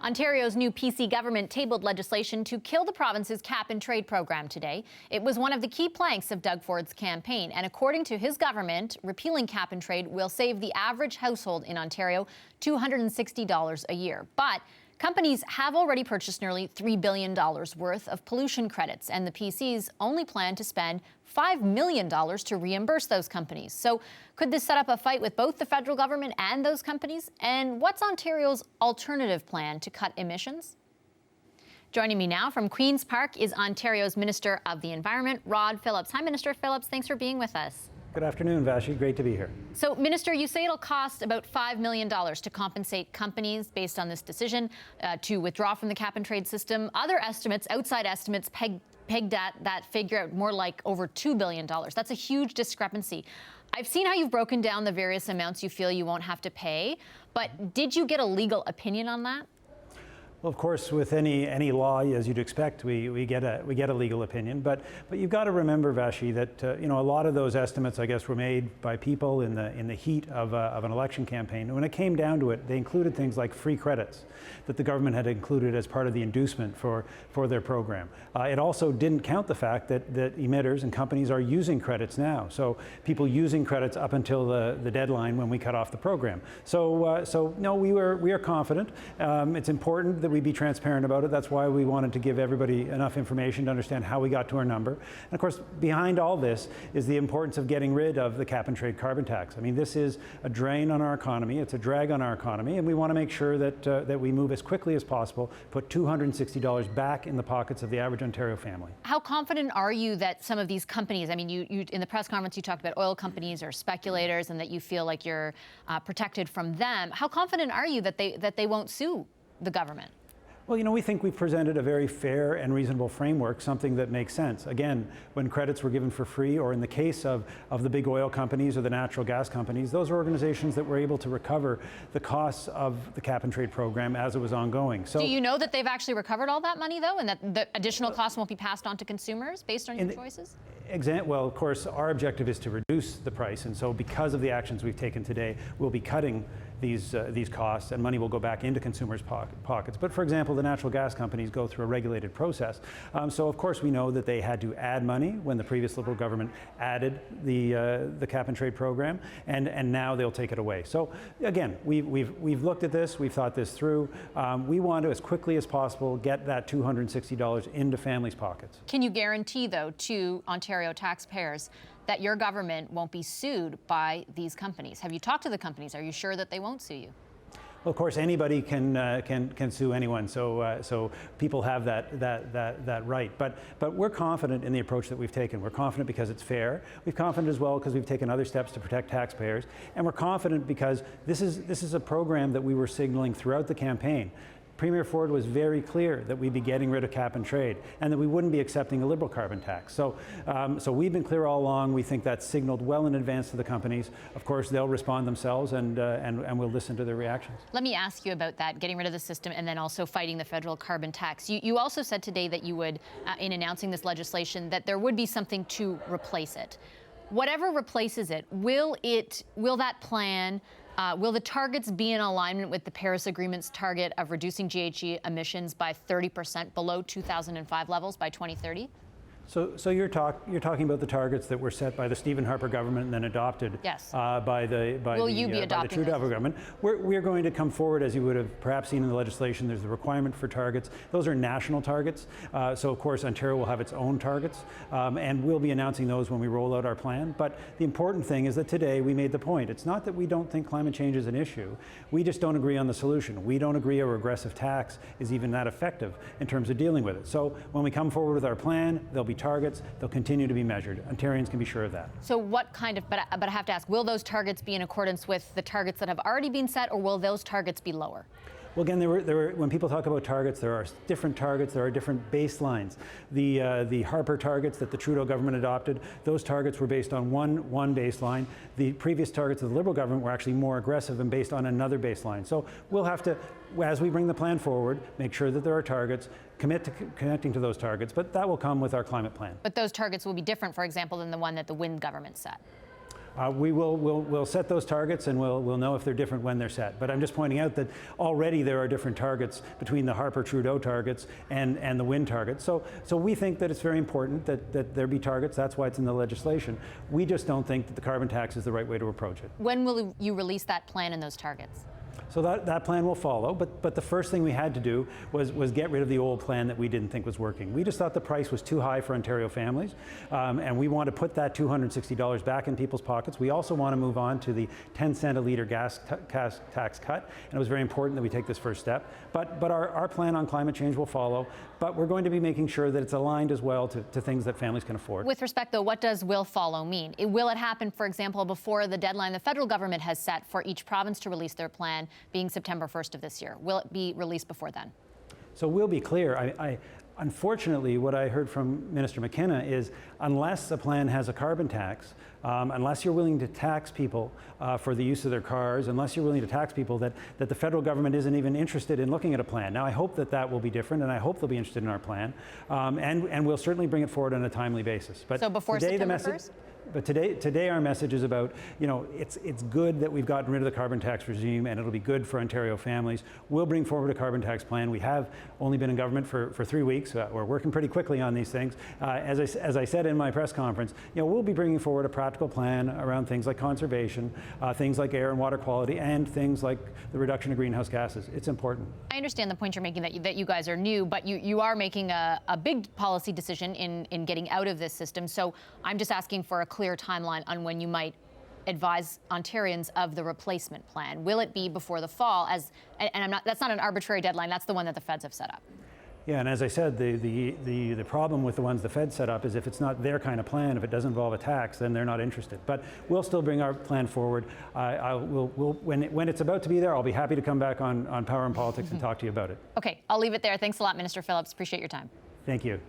Ontario's new PC government tabled legislation to kill the province's cap-and-trade program today. It was one of the key planks of Doug Ford's campaign, and according to his government, repealing cap-and-trade will save the average household in Ontario $260 a year. But companies have already purchased nearly $3 billion worth of pollution credits, and the PCs only plan to spend $5 million to reimburse those companies. So could this set up a fight with both the federal government and those companies? And what's Ontario's alternative plan to cut emissions? Joining me now from Queen's Park is Ontario's Minister of the Environment, Rod Phillips. Hi, Minister Phillips. Thanks for being with us. Good afternoon, Vashi. Great to be here. So, Minister, you say it'll cost about $5 million to compensate companies based on this decision to withdraw from the cap-and-trade system. Other estimates, outside estimates, pegged that figure out more like over $2 billion. That's a huge discrepancy. I've seen how you've broken down the various amounts you feel you won't have to pay, but did you get a legal opinion on that? Well, of course, with any law, as you'd expect, we get a legal opinion. But you've got to remember, Vashi, that a lot of those estimates, I guess, were made by people in the heat of an election campaign. And when it came down to it, they included things like free credits that the government had included as part of the inducement for their program. It also didn't count the fact that emitters and companies are using credits now. So people using credits up until the deadline when we cut off the program. So no, we are confident. It's important that we be transparent about it. That's why we wanted to give everybody enough information to understand how we got to our number. And of course, behind all this is the importance of getting rid of the cap-and-trade carbon tax. I mean, this is a drain on our economy. It's a drag on our economy, and we want to make sure that we move as quickly as possible, put $260 back in the pockets of the average Ontario family. How confident are you that some of these companies, I mean, you in the press conference you talked about oil companies or speculators and that you feel like you're protected from them. How confident are you that they won't sue the government? Well, we think we've presented a very fair and reasonable framework, something that makes sense. Again, when credits were given for free, or in the case of the big oil companies or the natural gas companies, those are organizations that were able to recover the costs of the cap-and-trade program as it was ongoing. So, do you know that they've actually recovered all that money, though, and that the additional costs won't be passed on to consumers based on your choices? Well, of course, our objective is to reduce the price, and so because of the actions we've taken today, we'll be cutting these costs, and money will go back into consumers' pockets. But for example, the natural gas companies go through a regulated process. So of course we know that they had to add money when the previous Liberal government added the cap-and-trade program, and now they'll take it away. So again, we've looked at this, we've thought this through. We want to, as quickly as possible, get that $260 into families' pockets. Can you guarantee, though, to Ontario taxpayers that your government won't be sued by these companies? Have you talked to the companies? Are you sure that they won't sue you? Well, of course, anybody can sue anyone, so people have that right. But we're confident in the approach that we've taken. We're confident because it's fair. We're confident as well because we've taken other steps to protect taxpayers, and we're confident because this is a program that we were signaling throughout the campaign. Premier Ford was very clear that we'd be getting rid of cap-and-trade and that we wouldn't be accepting a Liberal carbon tax. So we've been clear all along. We think that's signaled well in advance to the companies. Of course, they'll respond themselves, and we'll listen to their reactions. Let me ask you about that, getting rid of the system and then also fighting the federal carbon tax. You also said today that you would, in announcing this legislation, that there would be something to replace it. Whatever replaces it, will that plan will the targets be in alignment with the Paris Agreement's target of reducing GHG emissions by 30% below 2005 levels by 2030? So you're talking about the targets that were set by the Stephen Harper government and then adopted by the Trudeau government. We're going to come forward, as you would have perhaps seen in the legislation. There's the requirement for targets. Those are national targets. So of course Ontario will have its own targets, and we'll be announcing those when we roll out our plan. But the important thing is that today we made the point. It's not that we don't think climate change is an issue. We just don't agree on the solution. We don't agree a regressive tax is even that effective in terms of dealing with it. So when we come forward with our plan, there'll be targets, they'll continue to be measured. Ontarians can be sure of that. So what kind of, but I have to ask, will those targets be in accordance with the targets that have already been set, or will those targets be lower? Well, again, when people talk about targets, there are different targets, there are different baselines. The Harper targets that the Trudeau government adopted, those targets were based on one baseline. The previous targets of the Liberal government were actually more aggressive and based on another baseline. So we'll have to, as we bring the plan forward, make sure that there are targets, commit to connecting to those targets, but that will come with our climate plan. But those targets will be different, for example, than the one that the Wynne government set. We'll set those targets, and we'll know if they're different when they're set. But I'm just pointing out that already there are different targets between the Harper-Trudeau targets and the wind targets. So we think that it's very important that there be targets. That's why it's in the legislation. We just don't think that the carbon tax is the right way to approach it. When will you release that plan and those targets? So that plan will follow, but the first thing we had to do was get rid of the old plan that we didn't think was working. We just thought the price was too high for Ontario families, and we want to put that $260 back in people's pockets. We also want to move on to the 10-cent a litre gas tax cut, and it was very important that we take this first step. But our plan on climate change will follow, but we're going to be making sure that it's aligned as well to things that families can afford. With respect, though, what does will follow mean? Will it happen, for example, before the deadline the federal government has set for each province to release their plan, being September 1st of this year? Will it be released before then? So we'll be clear. Unfortunately, what I heard from Minister McKenna is unless a plan has a carbon tax, unless you're willing to tax people for the use of their cars, unless you're willing to tax people, that the federal government isn't even interested in looking at a plan. Now, I hope that will be different, and I hope they'll be interested in our plan, and we'll certainly bring it forward on a timely basis. But so before today, September 1st? But today our message is about, it's good that we've gotten rid of the carbon tax regime, and it'll be good for Ontario families. We'll bring forward a carbon tax plan. We have only been in government for 3 weeks. We're working pretty quickly on these things. As I said in my press conference, we'll be bringing forward a practical plan around things like conservation, things like air and water quality, and things like the reduction of greenhouse gases. It's important. I understand the point you're making that you guys are new, but you are making a big policy decision in getting out of this system. So I'm just asking for a clear timeline on when you might advise Ontarians of the replacement plan. Will it be before the fall? And that's not an arbitrary deadline. That's the one that the feds have set up. Yeah, and as I said, the problem with the ones the Fed set up is if it's not their kind of plan, if it doesn't involve a tax, then they're not interested. But we'll still bring our plan forward. When it's about to be there, I'll be happy to come back on Power and Politics and talk to you about it. Okay, I'll leave it there. Thanks a lot, Minister Phillips. Appreciate your time. Thank you.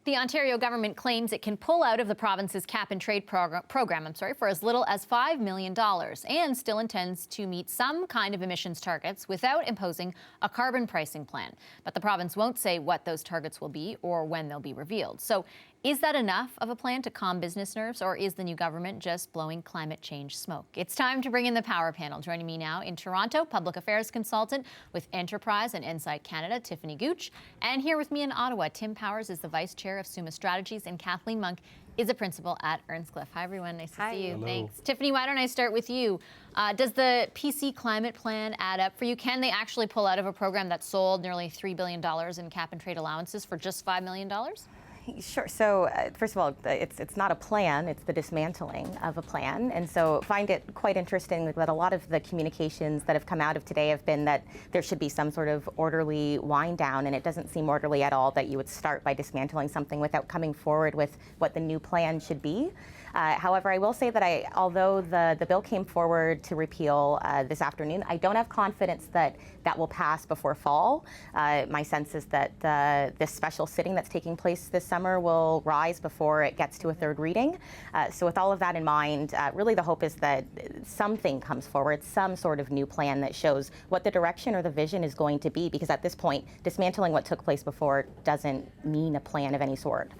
The Ontario government claims it can pull out of the province's cap-and-trade program for as little as $5 million and still intends to meet some kind of emissions targets without imposing a carbon pricing plan. But the province won't say what those targets will be or when they'll be revealed. So is that enough of a plan to calm business nerves, or is the new government just blowing climate change smoke? It's time to bring in the Power Panel. Joining me now in Toronto, public affairs consultant with Enterprise and Insight Canada, Tiffany Gooch. And here with me in Ottawa, Tim Powers is the vice chair of SUMA Strategies, and Kathleen Monk is a principal at Earnscliffe. Hi, everyone. Nice to see you. Hello. Thanks. Tiffany, why don't I start with you? Does the PC climate plan add up for you? Can they actually pull out of a program that sold nearly $3 billion in cap-and-trade allowances for just $5 million? Sure. So first of all, it's not a plan, it's the dismantling of a plan. And so find it quite interesting that a lot of the communications that have come out of today have been that there should be some sort of orderly wind down, and it doesn't seem orderly at all that you would start by dismantling something without coming forward with what the new plan should be. However, I will say that although the bill came forward to repeal this afternoon, I don't have confidence that that will pass before fall. My sense is that this special sitting that's taking place this summer will rise before it gets to a third reading. So with all of that in mind, really the hope is that something comes forward, some sort of new plan that shows what the direction or the vision is going to be, because at this point, dismantling what took place before doesn't mean a plan of any sort.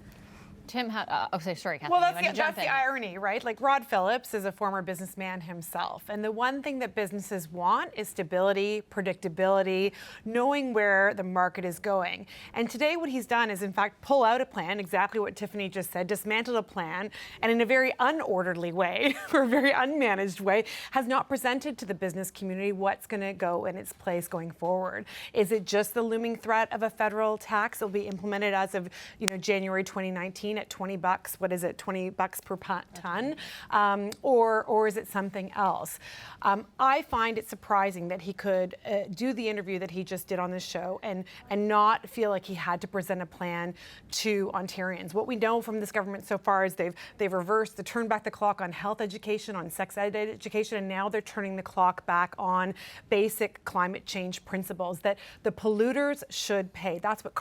Tim, sorry, Kathleen. Well, that's the irony, right? Like Rod Phillips is a former businessman himself. And the one thing that businesses want is stability, predictability, knowing where the market is going. And today what he's done is, in fact, pull out a plan, exactly what Tiffany just said, dismantled a plan, and in a very unorderly way, or a very unmanaged way, has not presented to the business community what's going to go in its place going forward. Is it just the looming threat of a federal tax that will be implemented as of January 2019? At $20, what is it, $20 per ton, or is it something else? I find it surprising that he could do the interview that he just did on this show and not feel like he had to present a plan to Ontarians. What we know from this government so far is they've reversed, turned back the clock on health education, on sex ed education, and now they're turning the clock back on basic climate change principles that the polluters should pay. That's what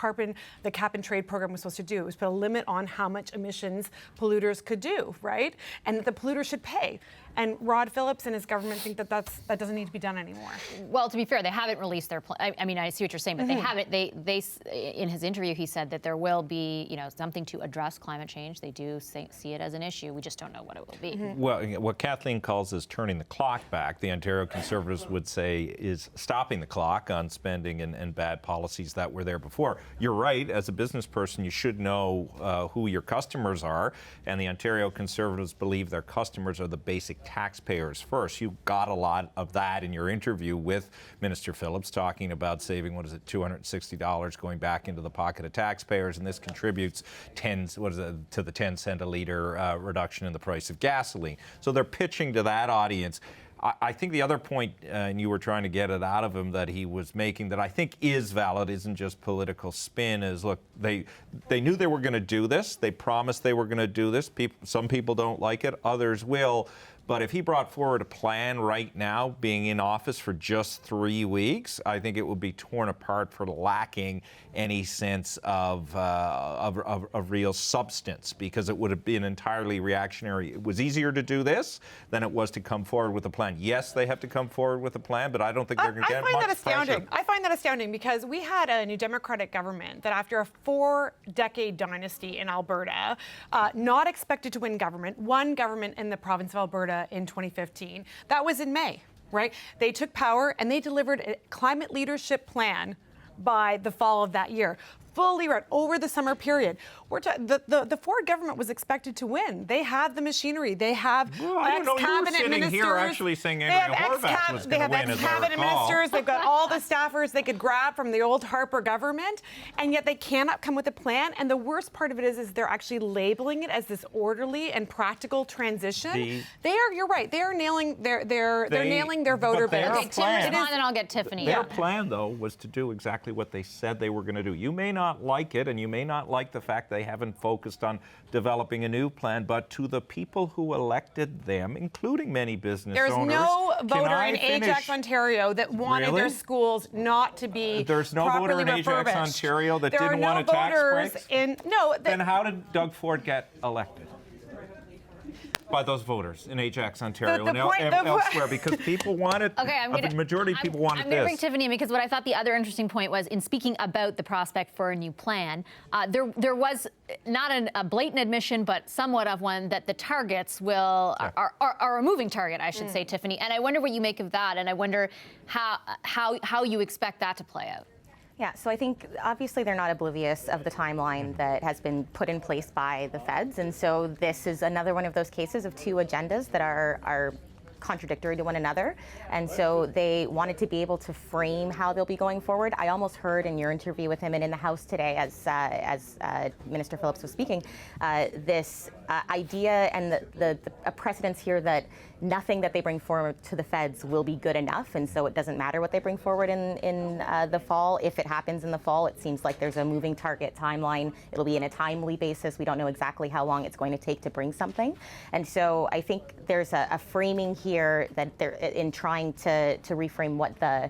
the cap and trade program was supposed to do. It was put a limit on how much emissions polluters could do, right? And that the polluter should pay. And Rod Phillips and his government think that that doesn't need to be done anymore. Well, to be fair, they haven't released their plan. I mean, I see what you're saying, but they haven't. They in his interview, he said that there will be, something to address climate change. They do see it as an issue. We just don't know what it will be. Well, what Kathleen calls is turning the clock back, the Ontario Conservatives would say is stopping the clock on spending and bad policies that were there before. You're right. As a business person, you should know who your customers are, and the Ontario Conservatives believe their customers are the basic taxpayers first. You got a lot of that in your interview with Minister Phillips, talking about saving, $260 going back into the pocket of taxpayers, and this contributes to the 10 cent a litre reduction in the price of gasoline. So they're pitching to that audience. I think the other point, and you were trying to get it out of him, that he was making that I think is valid, isn't just political spin, is look, they knew they were going to do this. They promised they were going to do this. Some people don't like it, others will. But if he brought forward a plan right now, being in office for just 3 weeks, I think it would be torn apart for lacking any sense of real substance, because it would have been entirely reactionary. It was easier to do this than it was to come forward with a plan. Yes, they have to come forward with a plan, but I don't think they're going to get much pressure. I find that astounding because we had a New Democratic government that after a 4-decade dynasty in Alberta, not expected to win government, won government in the province of Alberta in 2015. That was in May, right? They took power and they delivered a climate leadership plan by the fall of that year. Fully read over the summer period. The Ford government was expected to win. They have the machinery. They have ex-cabinet ministers. Here actually saying Andrea Horwath was going to win. They have ex-cabinet ministers. They've got all the staffers they could grab from the old Harper government, and yet they cannot come with a plan. And the worst part of it is they're actually labeling it as this orderly and practical transition. You're right. They are nailing they're nailing their voter base. Okay, Tim, respond, and I'll get Tiffany. Their plan, though, was to do exactly what they said they were going to do. You may not like it, and you may not like the fact they haven't focused on developing a new plan, but to the people who elected them, including many business owners. There's no voter in Ajax, Ontario that wanted their schools not to be There's no voter in Ajax, Ontario that didn't want a tax break? Then how did Doug Ford get elected? By those voters in Ajax, Ontario, and elsewhere, because people wanted, the majority of people wanted this. I'm going to bring Tiffany in because what I thought the other interesting point was, in speaking about the prospect for a new plan, there was not a blatant admission, but somewhat of one, that the targets are a moving target, I should say, Tiffany. And I wonder what you make of that, and I wonder how you expect that to play out. Yeah, so I think obviously they're not oblivious of the timeline that has been put in place by the feds. And so this is another one of those cases of two agendas that are contradictory to one another. And so they wanted to be able to frame how they'll be going forward. I almost heard in your interview with him and in the House today as Minister Phillips was speaking, this idea and the precedence here that nothing that they bring forward to the feds will be good enough, and so it doesn't matter what they bring forward in the fall. If it happens in the fall, it seems like there's a moving target timeline. It'll be in a timely basis. We don't know exactly how long it's going to take to bring something. And so I think there's a framing here that they're in trying to reframe what the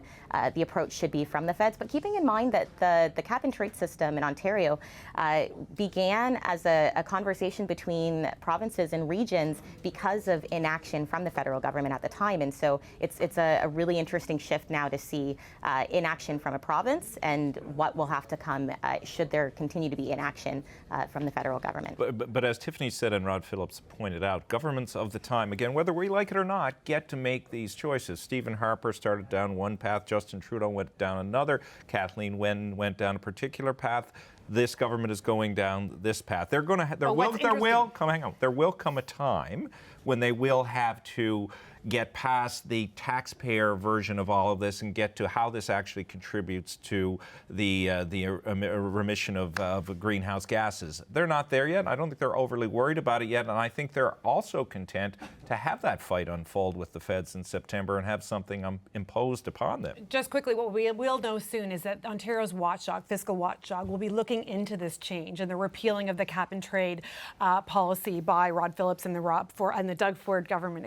approach should be from the feds, but keeping in mind that the cap and trade system in Ontario began as a conversation between provinces and regions because of inaction from the federal government at the time. And so it's a really interesting shift now to see inaction from a province and what will have to come should there continue to be inaction from the federal government. But as Tiffany said and Rod Phillips pointed out, governments of the time, again, whether we like it or not, get to make these choices. Stephen Harper started down one path, Justin Trudeau went down another, Kathleen went down a particular path. This government is going down this path. There will come a time when they will have to get past the taxpayer version of all of this and get to how this actually contributes to the remission of greenhouse gases. They're not there yet. I don't think they're overly worried about it yet, and I think they're also content to have that fight unfold with the feds in September and have something imposed upon them. Just quickly, what we will know soon is that Ontario's watchdog, fiscal watchdog, will be looking looking into this change and the repealing of the cap and trade policy by Rod Phillips and the Doug Ford government,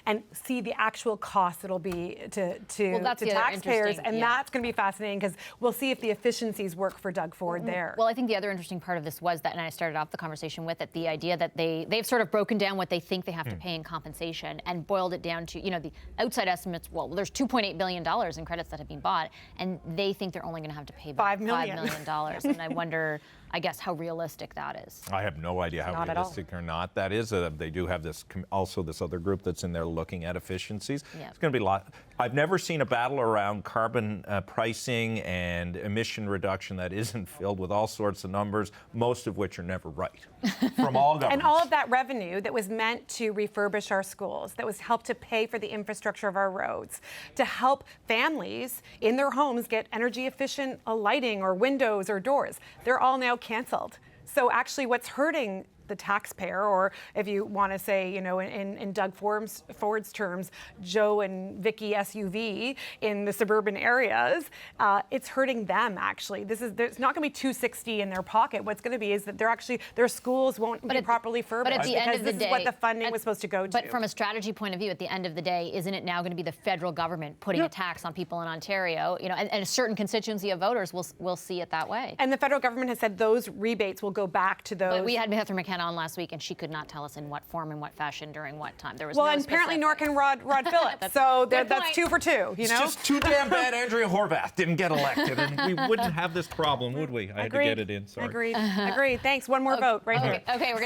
and see the actual cost it'll be to taxpayers. And that's going to be fascinating because we'll see if the efficiencies work for Doug Ford there. Well, I think the other interesting part of this was that, and I started off the conversation with it, the idea that they've sort of broken down what they think they have to pay in compensation and boiled it down to, the outside estimates. Well, there's $2.8 billion in credits that have been bought, and they think they're only going to have to pay about $5 million. And I wonder, I guess, how realistic that is. I have no idea how realistic or not that is. They do have this also this other group that's in there looking at efficiencies. Yeah. It's going to be a lot. I've never seen a battle around carbon pricing and emission reduction that isn't filled with all sorts of numbers, most of which are never right from all governments. And all of that revenue that was meant to refurbish our schools, that was helped to pay for the infrastructure of our roads, to help families in their homes get energy efficient lighting or windows or doors, they're all now canceled. So actually what's hurting the taxpayer, or if you want to say, in Doug Ford's terms, Joe and Vicky SUV in the suburban areas, it's hurting them actually. There's not going to be $260 in their pocket. What's going to be is that their schools won't be properly furbished. But at the end of the day, this is what the funding was supposed to go to. But from a strategy point of view, at the end of the day, isn't it now going to be the federal government putting a tax on people in Ontario? And a certain constituency of voters will see it that way. And the federal government has said those rebates will go back to those. But we had Heather McKenna on last week, and she could not tell us in what form, in what fashion, during what time. There was no and apparently nor can Rod Phillips. So that's 2 for 2. It's just too damn bad Andrea Horvath didn't get elected, and we wouldn't have this problem, would we? I had to get it in. Sorry. Agreed. Thanks. One more vote right here. Okay, we're going to